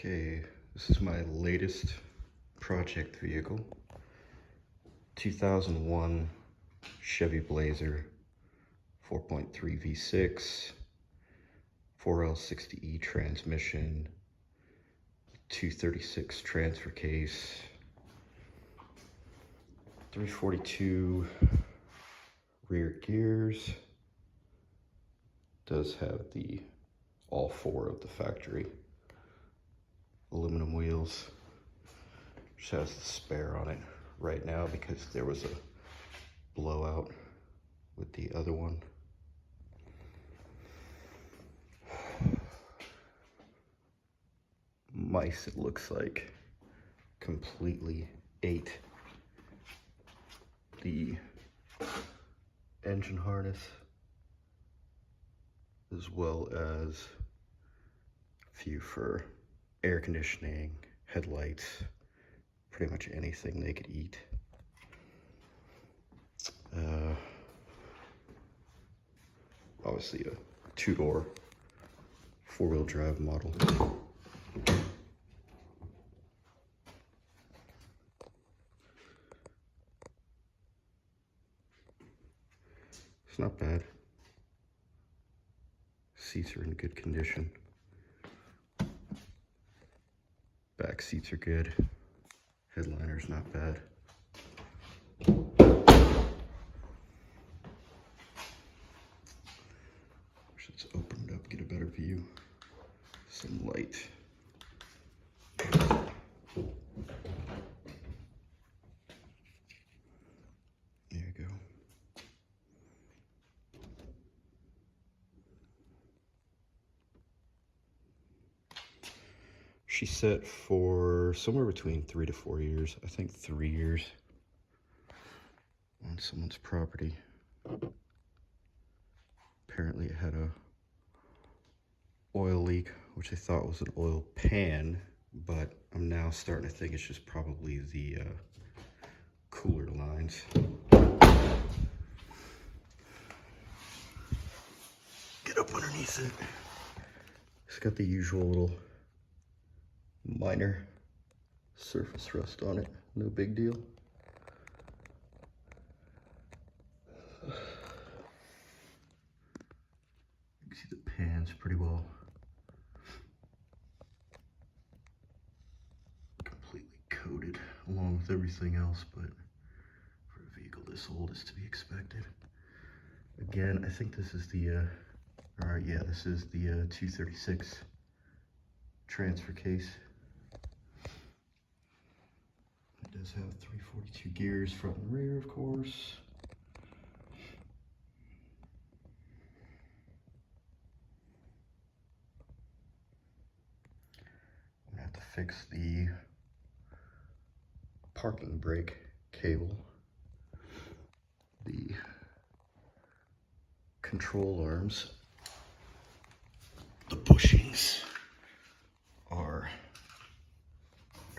Okay, this is my latest project vehicle. 2001 Chevy Blazer 4.3 V6, 4L60E transmission, 236 transfer case, 342 rear gears. Does have all four of the factory aluminum wheels. Just has the spare on it right now because there was a blowout with the other one. Mice, it looks like, completely ate the engine harness, as well as a few for air conditioning, headlights, pretty much anything they could eat. Obviously a two-door, four-wheel drive model. It's not bad. Seats are in good condition. Back seats are good. Headliner's not bad. Let's open it up, get a better view. Some light. There you go. She's set for somewhere between 3 to 4 years. I think 3 years on someone's property. Apparently it had a oil leak, which I thought was an oil pan, but I'm now starting to think it's just probably the cooler lines. Get up underneath it. It's got the usual little minor surface rust on it. No big deal. You can see the pan's pretty well completely coated along with everything else, but for a vehicle this old is to be expected. Again, I think this is the this is the 236 transfer case. It does have 342 gears front and rear, of course. I'm gonna have to fix the parking brake cable. The control arms, the bushings are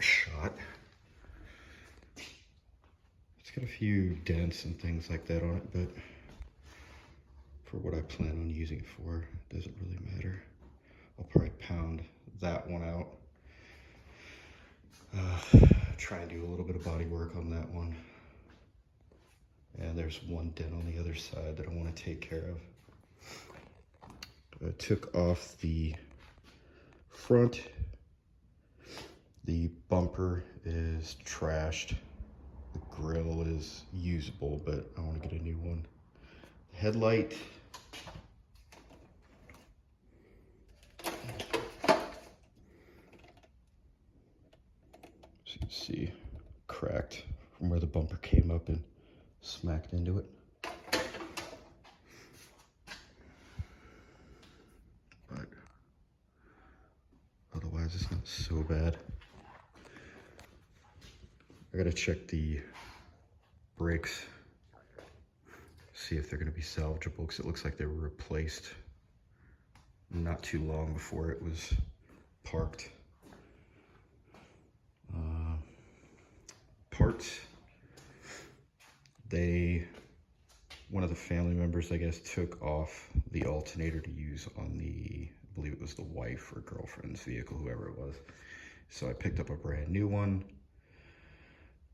shot. It's got a few dents and things like that on it, but for what I plan on using it for, it doesn't really matter. I'll probably pound that one out. Try and do a little bit of body work on that one. And there's one dent on the other side that I want to take care of. I took off the front. The bumper is trashed. The grill is usable, but I want to get a new one. Headlight. As you can see, cracked from where the bumper came up and smacked into it. But otherwise it's not so bad. I gotta check the brakes, see if they're gonna be salvageable, because it looks like they were replaced not too long before it was parked. Parts. One of the family members, I guess, took off the alternator to use on the believe it was the wife or girlfriend's vehicle, whoever it was. So I picked up a brand new one,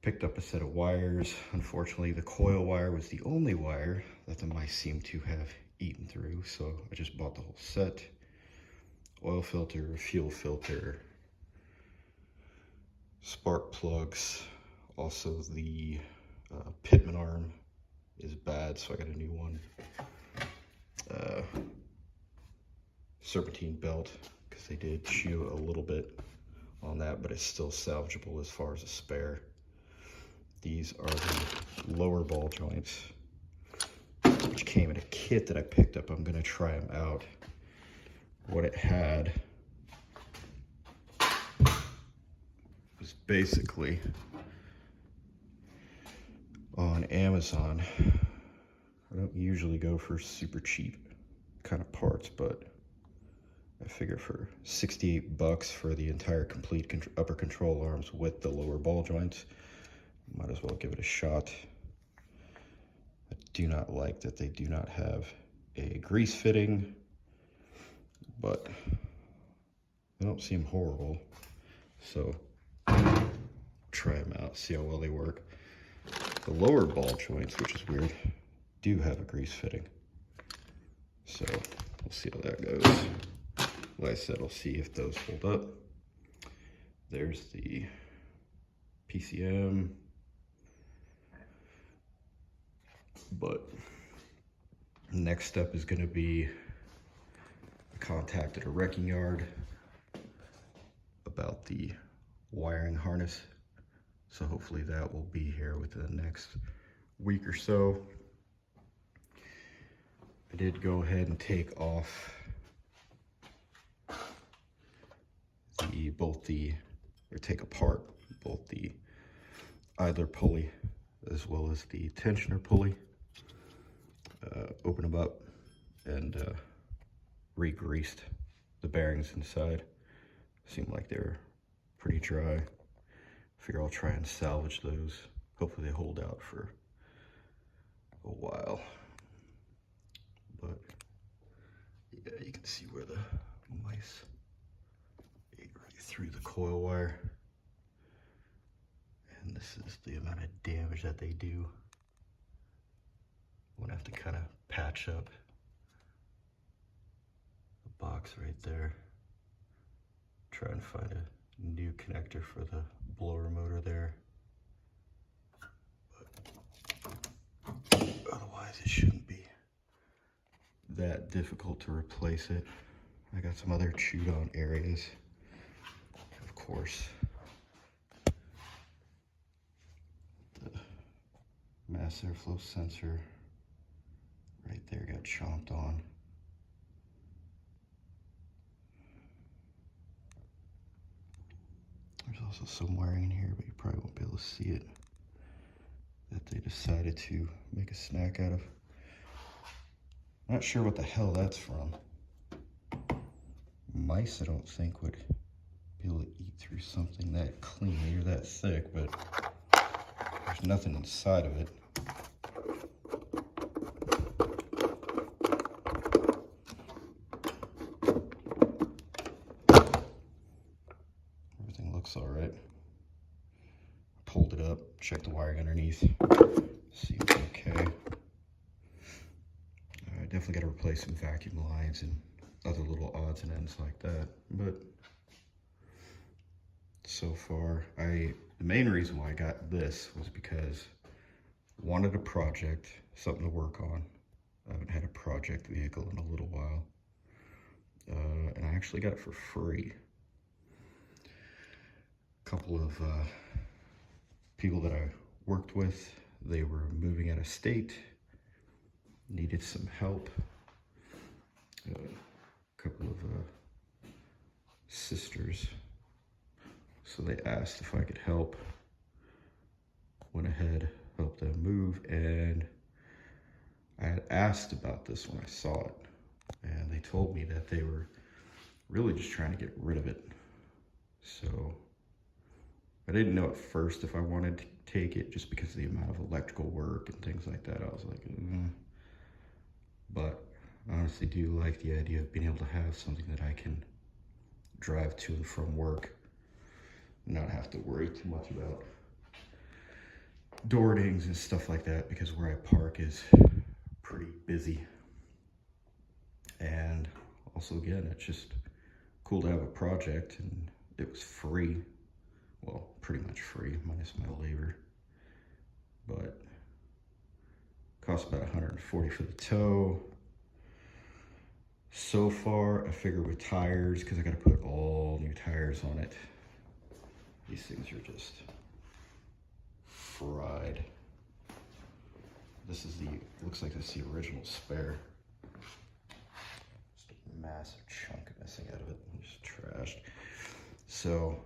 picked up a set of wires. Unfortunately, the coil wire was the only wire that the mice seemed to have eaten through, so I just bought the whole set. Oil filter, fuel filter, spark plugs. Also the pitman arm is bad, so I got a new one. Serpentine belt, because they did chew a little bit on that, but it's still salvageable as far as a spare. These are the lower ball joints, which came in a kit that I picked up. I'm gonna try them out. What it had was basically on Amazon. I don't usually go for super cheap kind of parts, but I figure for 68 bucks for the entire complete upper control arms with the lower ball joints, might as well give it a shot. I do not like that they do not have a grease fitting, but they don't seem horrible. So try them out, see how well they work. The lower ball joints, which is weird, do have a grease fitting. So we'll see how that goes. Like I said, I'll see if those hold up. There's the PCM. But next step is going to be, I contacted a wrecking yard about the wiring harness. So hopefully that will be here within the next week or so. I did go ahead and take apart both the idler pulley as well as the tensioner pulley. Open them up and re-greased the bearings inside. Seemed like they're pretty dry. Figure I'll try and salvage those. Hopefully they hold out for a while. But yeah, you can see where the mice ate right through the coil wire. And this is the amount of damage that they do. I'm gonna have to kind of patch up the box right there. Try and find a new connector for the blower motor there. But otherwise it shouldn't be that difficult to replace it. I got some other chewed on areas, of course. The mass airflow sensor right there got chomped on. There's also some wiring in here, but you probably won't be able to see it, that they decided to make a snack out of. Not sure what the hell that's from. Mice, I don't think, would be able to eat through something that clean or that thick, but there's nothing inside of it. Everything looks all right. Pulled it up, checked the wiring underneath, seems okay. I definitely got to replace some vacuum lines and other little odds and ends like that, but so far, the main reason why I got this was because I wanted a project, something to work on. I haven't had a project vehicle in a little while, and I actually got it for free. A couple of people that I worked with, they were moving out of state, needed some help. A couple of sisters, so they asked if I could help. Went ahead, helped them move, and I had asked about this when I saw it, and they told me that they were really just trying to get rid of it. So I didn't know at first if I wanted to take it, just because of the amount of electrical work and things like that. I was like, But I honestly do like the idea of being able to have something that I can drive to and from work, not have to worry too much about door dings and stuff like that, because where I park is pretty busy. And also, again, it's just cool to have a project, and it was free. Well, pretty much free, minus my labor. But cost about $140 for the tow. So far, I figure with tires, because I got to put all new tires on it, these things are just fried. This is the, looks like this is the original spare. Just a massive chunk missing out of it, just trashed. So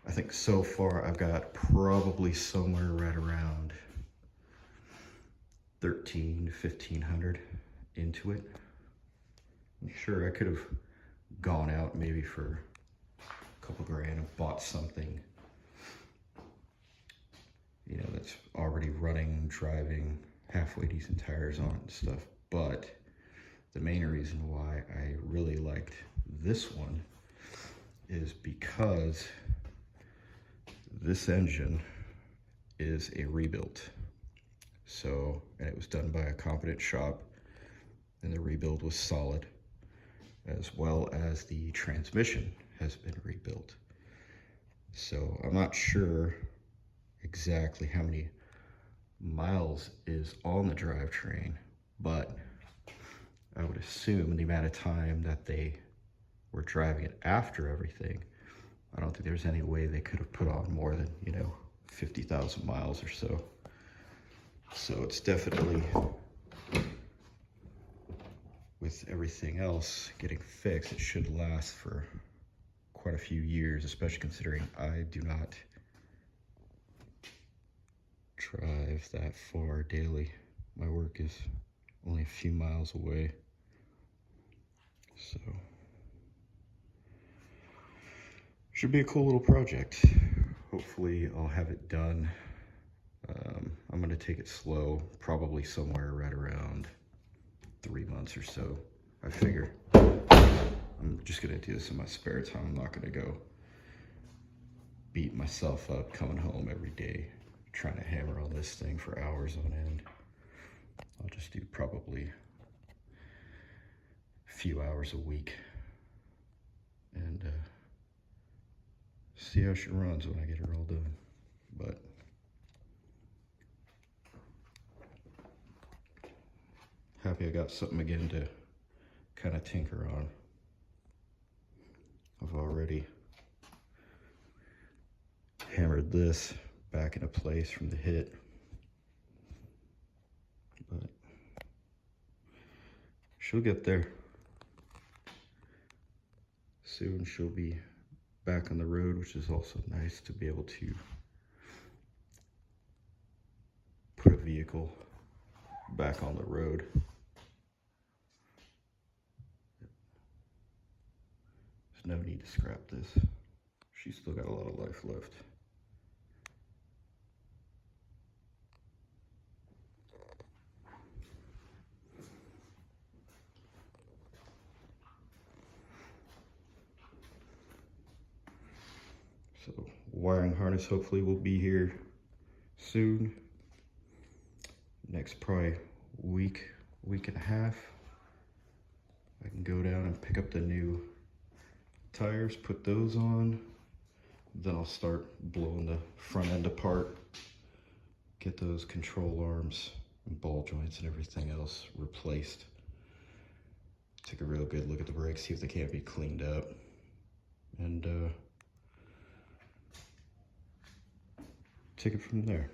I think so far I've got probably somewhere right around 1,500 into it. I'm sure I could have gone out maybe for a couple grand and bought something, you know, that's already running, driving, halfway decent tires on it and stuff. But the main reason why I really liked this one is because this engine is a rebuild. So, and it was done by a competent shop, and the rebuild was solid, as well as the transmission has been rebuilt. So I'm not sure exactly how many miles is on the drivetrain, but I would assume the amount of time that they were driving it after everything, I don't think there's any way they could have put on more than, you know, 50,000 miles or so. So it's definitely, with everything else getting fixed, it should last for quite a few years, especially considering I do not drive that far daily. My work is only a few miles away. So should be a cool little project. Hopefully I'll have it done. I'm gonna take it slow, probably somewhere right around 3 months or so. I figure I'm just gonna do this in my spare time. I'm not gonna go beat myself up coming home every day trying to hammer on this thing for hours on end. I'll just do probably a few hours a week and see how she runs when I get her all done. But happy I got something again to kind of tinker on. I've already hammered this back into place from the hit, but she'll get there. Soon she'll be back on the road, which is also nice to be able to put a vehicle back on the road. There's no need to scrap this. She's still got a lot of life left. So wiring harness hopefully will be here soon. Next probably week and a half. I can go down and pick up the new tires, put those on. Then I'll start blowing the front end apart, get those control arms and ball joints and everything else replaced. Take a real good look at the brakes, see if they can't be cleaned up. And take it from there.